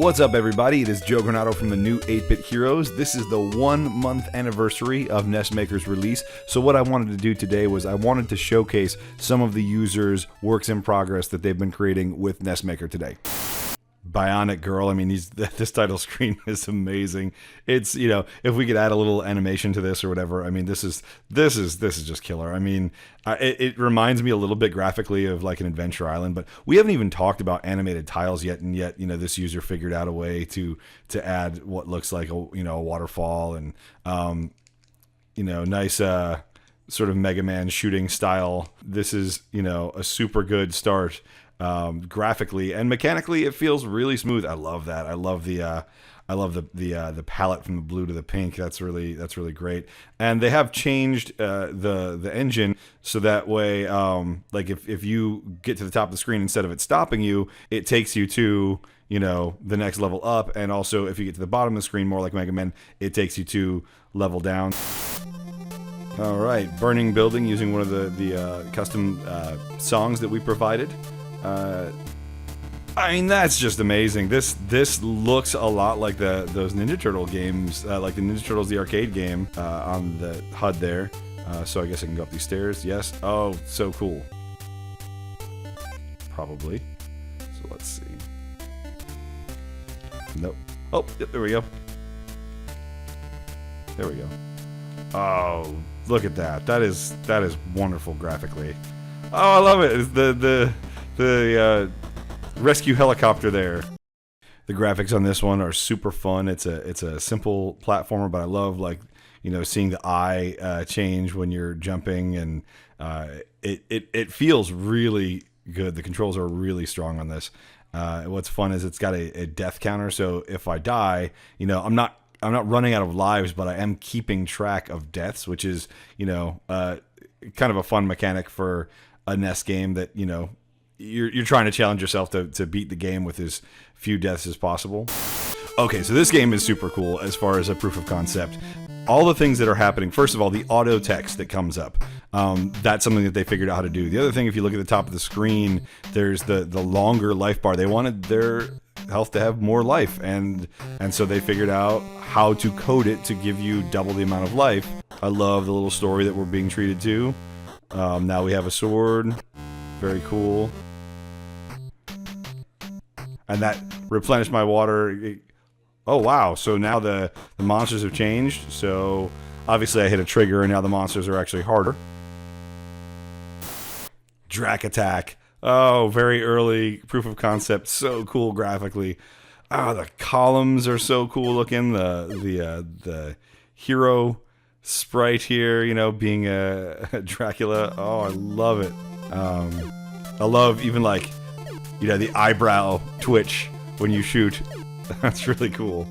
What's up, everybody? It is Joe Granato from the new 8-Bit Heroes. This is the 1-month anniversary of NESmaker's release. So what I wanted to do today was I wanted to showcase some of the users' works in progress that they've been creating with NESmaker today. BIONIC girl, I mean, this title screen is amazing. It's, you know, if we could add a little animation to this or whatever, I mean, this is just killer. I mean, it reminds me a little bit graphically of like an Adventure Island, but we haven't even talked about animated tiles yet, and yet, you know, this user figured out a way to add what looks like a, you know, a waterfall and you know, nice sort of Mega Man shooting style. This is, you know, a super good start. Graphically and mechanically, it feels really smooth. I love that. I love the palette from the blue to the pink. That's really great. And they have changed the engine so that way, like if you get to the top of the screen, instead of it stopping you, it takes you to, you know, the next level up. And also, if you get to the bottom of the screen, more like Mega Man, it takes you to level down. All right, burning building using one of the custom songs that we provided. I mean, that's just amazing. This looks a lot like those Ninja Turtle games, like the Ninja Turtles the arcade game on the HUD there. So I guess I can go up these stairs. Yes. Oh, so cool. Probably. So let's see. Nope. Oh, yep, there we go. There we go. Oh, look at that. That is wonderful graphically. Oh, I love it. It's the rescue helicopter there. The graphics on this one are super fun. It's a simple platformer, but I love, like, you know, seeing the eye change when you're jumping, and it feels really good. The controls are really strong on this. What's fun is it's got a death counter, so if I die, you know, I'm not running out of lives, but I am keeping track of deaths, which is, you know, kind of a fun mechanic for a NES game that, you know, you're trying to challenge yourself to beat the game with as few deaths as possible. Okay, so this game is super cool as far as a proof of concept. All the things that are happening, first of all, the auto text that comes up, that's something that they figured out how to do. The other thing, if you look at the top of the screen, there's the longer life bar. They wanted their health to have more life, and so they figured out how to code it to give you double the amount of life. I love the little story that we're being treated to. Now we have a sword. Very cool. And that replenished my water. Oh, wow. So now the monsters have changed. So obviously I hit a trigger, and now the monsters are actually harder. Drac attack. Oh, very early proof of concept. So cool graphically. Ah, the columns are so cool looking. The hero sprite here, you know, being a Dracula. Oh, I love it. I love even, like, you know, the eyebrow twitch when you shoot. That's really cool.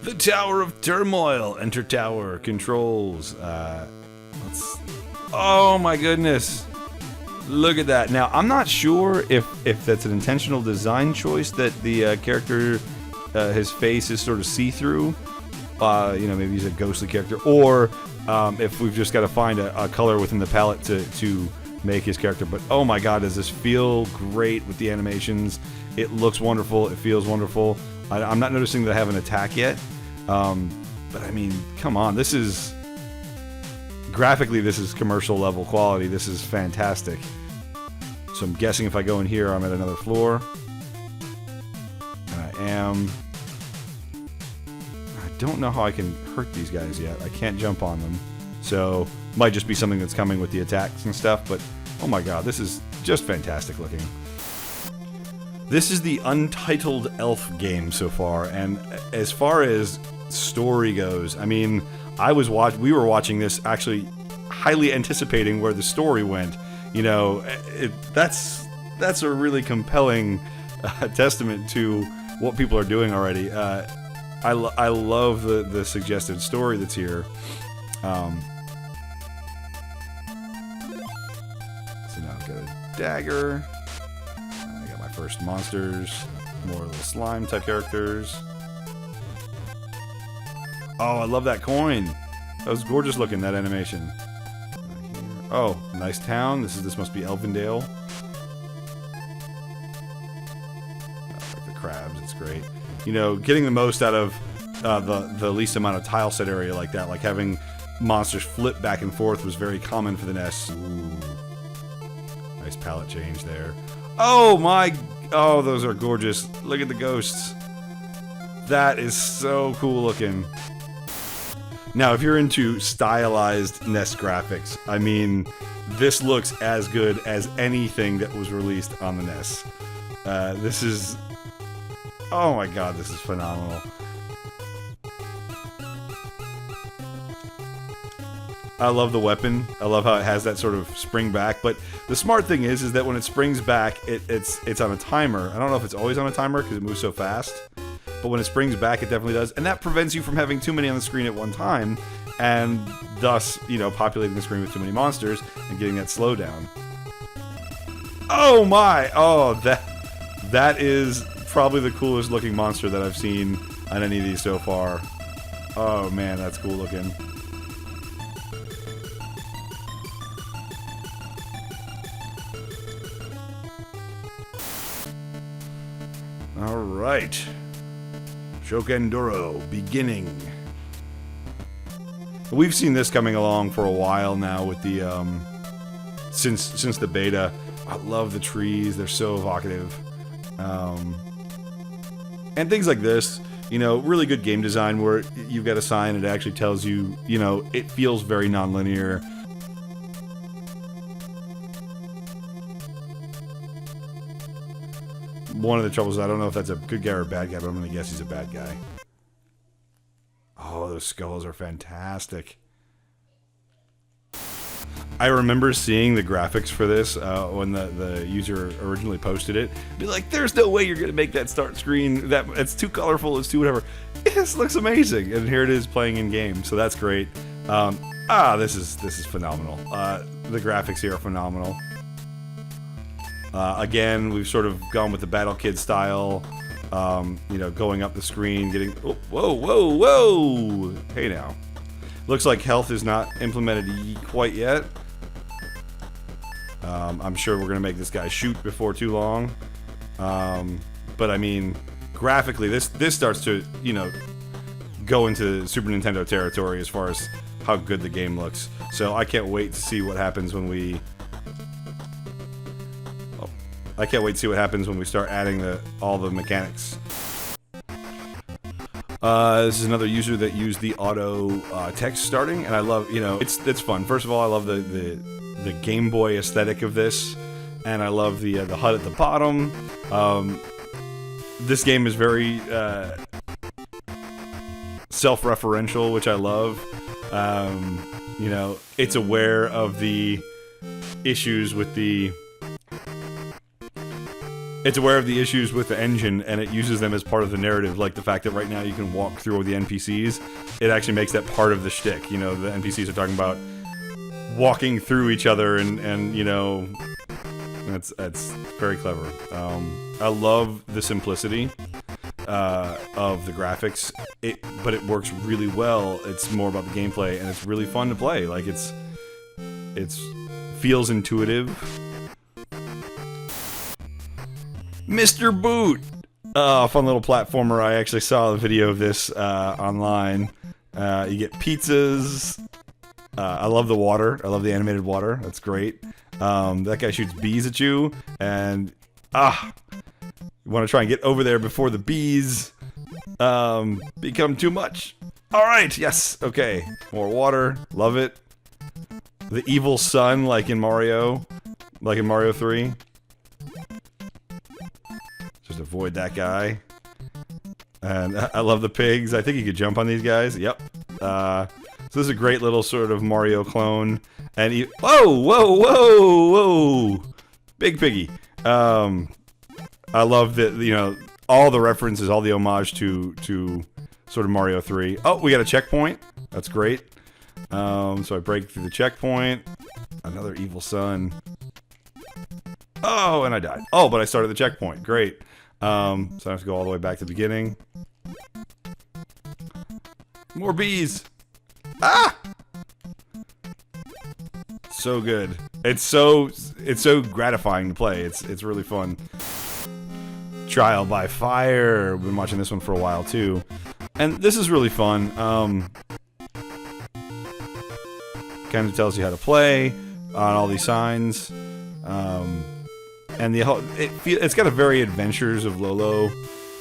The Tower of Turmoil. Enter tower. Controls. Oh my goodness. Look at that. Now, I'm not sure if that's an intentional design choice, that the character, his face is sort of see-through. You know, maybe he's a ghostly character. Or if we've just got to find a color within the palette to make his character. But oh my god, does this feel great with the animations. It looks wonderful. It feels wonderful. I'm not noticing that I have an attack yet. But I mean, come on. This is... graphically, this is commercial level quality. This is fantastic. So I'm guessing if I go in here, I'm at another floor. And I am... I don't know how I can hurt these guys yet. I can't jump on them. So, might just be something that's coming with the attacks and stuff, but oh my god, this is just fantastic looking. This is the Untitled Elf game so far, and as far as story goes, I mean, we were watching this actually highly anticipating where the story went. You know, that's a really compelling testament to what people are doing already. I love the suggested story that's here. So now I've got a dagger. I got my first monsters. More little slime type characters. Oh, I love that coin. That was gorgeous looking, that animation. Oh, nice town. This must be Elvendale. great. You know, getting the most out of the least amount of tile set area like that, like having monsters flip back and forth was very common for the NES. Ooh. Nice palette change there. Oh my... Oh, those are gorgeous. Look at the ghosts. That is so cool looking. Now, if you're into stylized NES graphics, I mean, this looks as good as anything that was released on the NES. This is... Oh my god, this is phenomenal. I love the weapon. I love how it has that sort of spring back. But the smart thing is that when it springs back, it's on a timer. I don't know if it's always on a timer because it moves so fast. But when it springs back, it definitely does. And that prevents you from having too many on the screen at one time. And thus, you know, populating the screen with too many monsters and getting that slowdown. Oh my! Oh, that is probably the coolest looking monster that I've seen on any of these so far. Oh man, that's cool looking. Alright. Shokenduro, beginning. We've seen this coming along for a while now with the, since the beta. I love the trees, they're so evocative. And things like this, you know, really good game design where you've got a sign and it actually tells you, you know, it feels very non-linear. One of the troubles, I don't know if that's a good guy or a bad guy, but I'm going to guess he's a bad guy. Oh, those skulls are fantastic. I remember seeing the graphics for this when the user originally posted it. Be like, there's no way you're going to make that start screen. It's too colorful, it's too whatever. This looks amazing. And here it is playing in game, so that's great. This is phenomenal. The graphics here are phenomenal. Again, we've sort of gone with the Battle Kid style, you know, going up the screen, getting... Oh, whoa, whoa, whoa! Hey now. Looks like health is not implemented quite yet. I'm sure we're going to make this guy shoot before too long. But I mean, graphically, this starts to, you know, go into Super Nintendo territory as far as how good the game looks. So I can't wait to see what happens when we... I can't wait to see what happens when we start adding all the mechanics. This is another user that used the auto text starting, and I love, you know, it's fun. First of all, I love the Game Boy aesthetic of this, and I love the HUD at the bottom. This game is very self-referential, which I love. You know, it's aware of the issues with the... It's aware of the issues with the engine, and it uses them as part of the narrative, like the fact that right now you can walk through the NPCs. It actually makes that part of the shtick. You know, the NPCs are talking about walking through each other, and you know, that's very clever. I love the simplicity of the graphics, but it works really well. It's more about the gameplay, and it's really fun to play. Like it's feels intuitive. Mr. Boot! Fun little platformer. I actually saw a video of this online. You get pizzas. I love the water. I love the animated water. That's great. That guy shoots bees at you, and you want to try and get over there before the bees become too much. Alright, yes, okay. More water. Love it. The evil sun, like in Mario 3. Just avoid that guy. And I love the pigs. I think you could jump on these guys. Yep. So this is a great little sort of Mario clone. And whoa, whoa, whoa, whoa! Big piggy. I love that, you know, all the references, all the homage to sort of Mario 3. Oh, we got a checkpoint. That's great. So I break through the checkpoint. Another evil sun. Oh, and I died. Oh, but I started the checkpoint. Great. So I have to go all the way back to the beginning. More bees! Ah! So good. It's so gratifying to play. It's really fun. Trial by Fire. Been watching this one for a while too, and this is really fun. Kind of tells you how to play on all these signs, and it's got a very Adventures of Lolo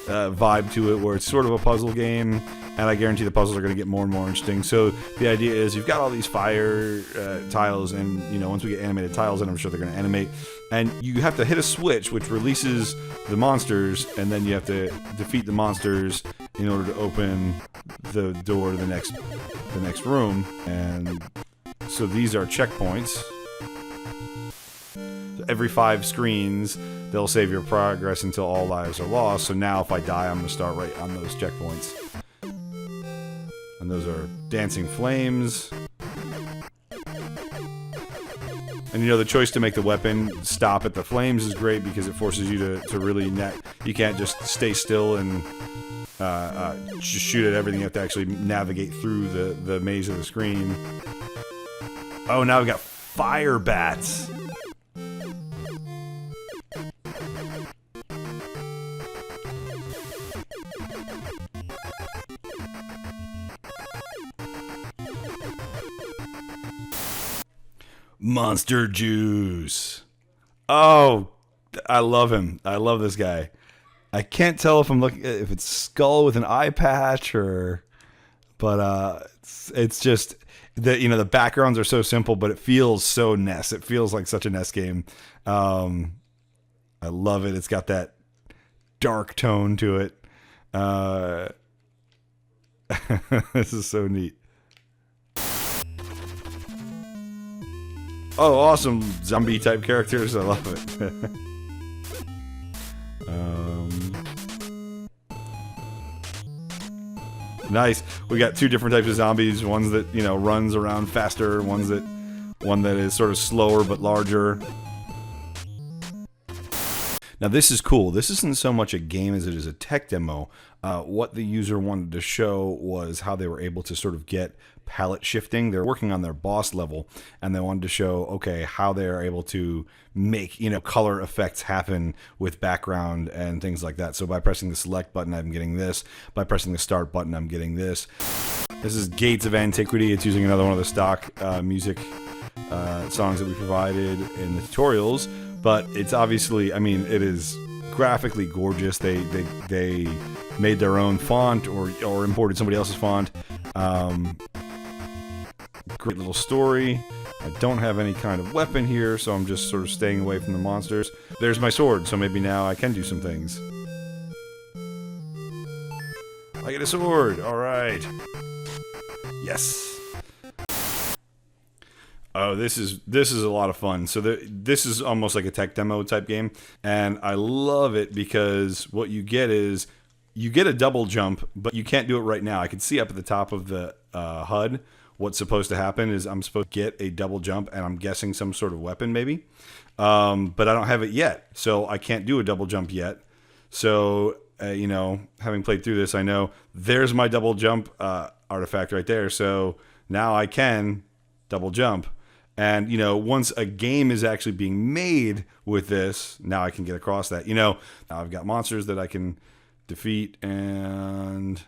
vibe to it, where it's sort of a puzzle game, and I guarantee the puzzles are going to get more and more interesting. So the idea is you've got all these fire tiles, and once we get animated tiles, and I'm sure they're going to animate, and you have to hit a switch which releases the monsters, and then you have to defeat the monsters in order to open the door to the next room. And so these are checkpoints. So every 5 screens, they'll save your progress until all lives are lost. So now if I die, I'm going to start right on those checkpoints. And those are dancing flames. And the choice to make the weapon stop at the flames is great, because it forces you to really you can't just stay still and just shoot at everything. You have to actually navigate through the maze of the screen. Oh, now we've got fire bats. Monster Juice. Oh, I love him. I love this guy. I can't tell if if it's Skull with an eye patch but it's just the backgrounds are so simple, but it feels so NES. It feels like such a NES game. I love it. It's got that dark tone to it. This is so neat. Oh, awesome zombie type characters. I love it. Nice. We got 2 different types of zombies. Ones that, runs around faster. One that is sort of slower but larger. Now this is cool. This isn't so much a game as it is a tech demo. What the user wanted to show was how they were able to sort of get palette shifting. They're working on their boss level, and they wanted to show, okay, how they're able to make, color effects happen with background and things like that. So by pressing the select button, I'm getting this. By pressing the start button, I'm getting this. This is Gates of Antiquity. It's using another one of the stock music songs that we provided in the tutorials. But it's obviously, it is graphically gorgeous. They made their own font or imported somebody else's font. Great little story. I don't have any kind of weapon here, so I'm just sort of staying away from the monsters. There's my sword, so maybe now I can do some things. I get a sword. All right. Yes. Oh, this is a lot of fun. So this is almost like a tech demo type game, and I love it because what you get is you get a double jump, but you can't do it right now. I can see up at the top of the HUD what's supposed to happen is I'm supposed to get a double jump, and I'm guessing some sort of weapon maybe, but I don't have it yet, so I can't do a double jump yet. So having played through this, I know there's my double jump artifact right there. So now I can double jump. And, once a game is actually being made with this, now I can get across that. Now I've got monsters that I can defeat, and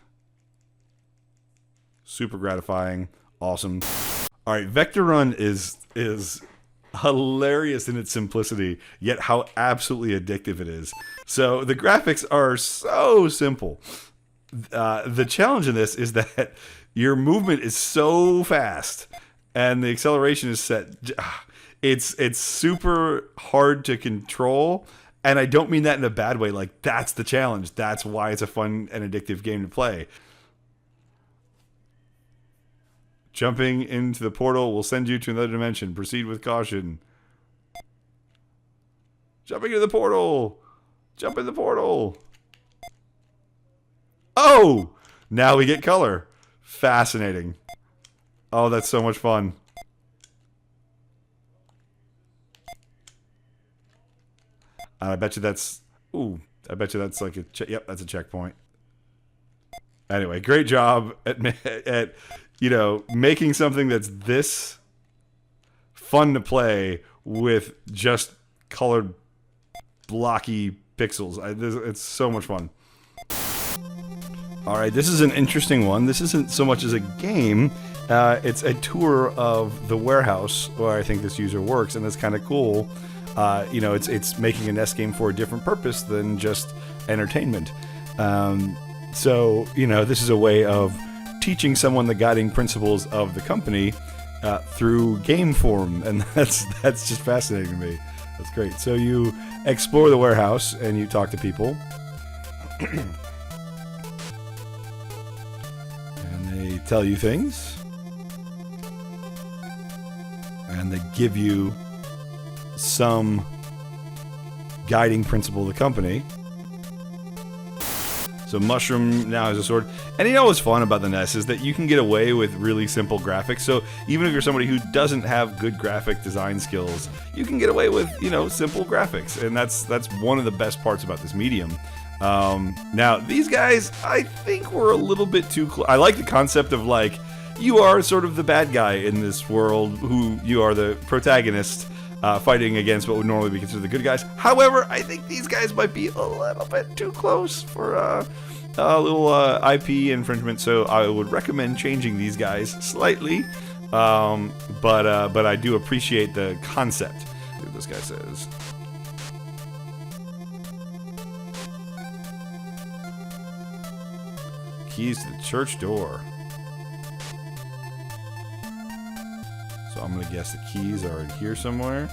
super gratifying. Awesome. All right, Vector Run is hilarious in its simplicity, yet how absolutely addictive it is. So the graphics are so simple. The challenge in this is that your movement is so fast, and the acceleration is set. It's super hard to control, and I don't mean that in a bad way. Like, that's the challenge. That's why it's a fun and addictive game to play. Jumping into the portal will send you to another dimension. Proceed with caution. Jumping into the portal. Jump in the portal. Oh! Now we get color. Fascinating. Oh, that's so much fun. I bet you that's... Ooh, I bet you that's like a... Yep, that's a checkpoint. Anyway, great job at making something that's this fun to play with just colored blocky pixels. It's so much fun. All right, this is an interesting one. This isn't so much as a game. It's a tour of the warehouse where I think this user works, and it's kind of cool. You know, it's making a NES game for a different purpose than just entertainment. So, you know, this is a way of teaching someone the guiding principles of the company through game form, and that's just fascinating to me. That's great. So you explore the warehouse and you talk to people. They tell you things, and they give you some guiding principle of the company. So Mushroom now has a sword. And you know what's fun about the NES is that you can get away with really simple graphics. So even if you're somebody who doesn't have good graphic design skills, you can get away with, you know, simple graphics. And that's one of the best parts about this medium. Now, these guys, I think were a little bit too close. I like the concept of, like, you are sort of the bad guy in this world, who you are the protagonist, fighting against what would normally be considered the good guys. However, I think these guys might be a little bit too close for a little IP infringement, so I would recommend changing these guys slightly. But I do appreciate the concept. See what this guy says. Keys to the church door. So I'm gonna guess the keys are in here somewhere.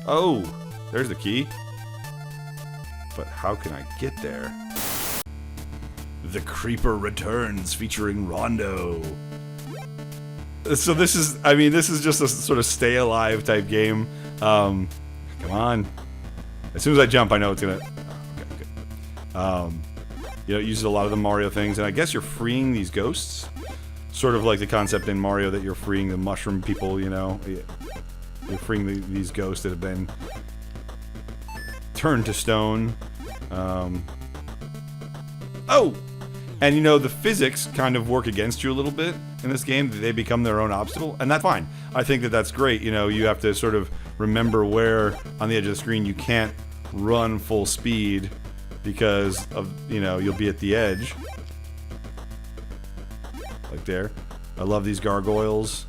Oh, there's the key. But how can I get there? The Creeper Returns, featuring Rondo. So this is, I mean, this is just a sort of stay alive type game. Come on. As soon as I jump, I know it's gonna. Oh, okay, good. You know, it uses a lot of the Mario things, and I guess you're freeing these ghosts. Sort of like the concept in Mario that you're freeing the mushroom people, you know. You're freeing these ghosts that have been turned to stone. Oh! And you know, the physics kind of work against you a little bit in this game. They become their own obstacle, and that's fine. I think that that's great. You know, you have to sort of remember where on the edge of the screen you can't run full speed because of, you know, you'll be at the edge. Like there. I love these gargoyles.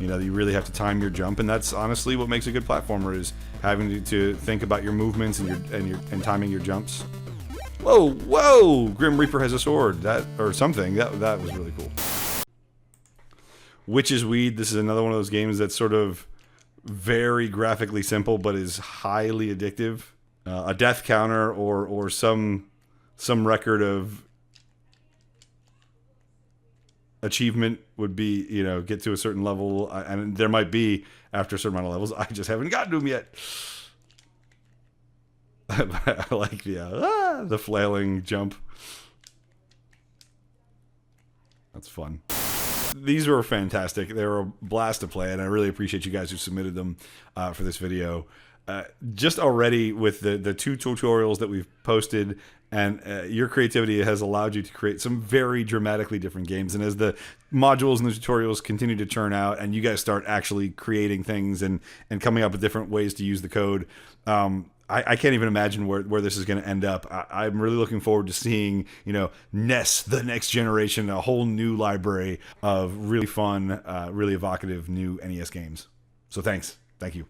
You know, you really have to time your jump, and that's honestly what makes a good platformer, is having to think about your movements and timing your jumps. Whoa, whoa! Grim Reaper has a sword. That, or something. That was really cool. Witch's Weed. This is another one of those games that's sort of very graphically simple, but is highly addictive. A death counter or some record of achievement would be, you know, get to a certain level, and there might be after a certain amount of levels. I just haven't gotten to them yet. I like the flailing jump. That's fun. These were fantastic. They were a blast to play, and I really appreciate you guys who submitted them for this video. Just already with the 2 tutorials that we've posted, and your creativity has allowed you to create some very dramatically different games. And as the modules and the tutorials continue to churn out, and you guys start actually creating things and coming up with different ways to use the code, I can't even imagine where this is going to end up. I'm really looking forward to seeing, you know, NES, the next generation, a whole new library of really fun, really evocative new NES games. So thank you.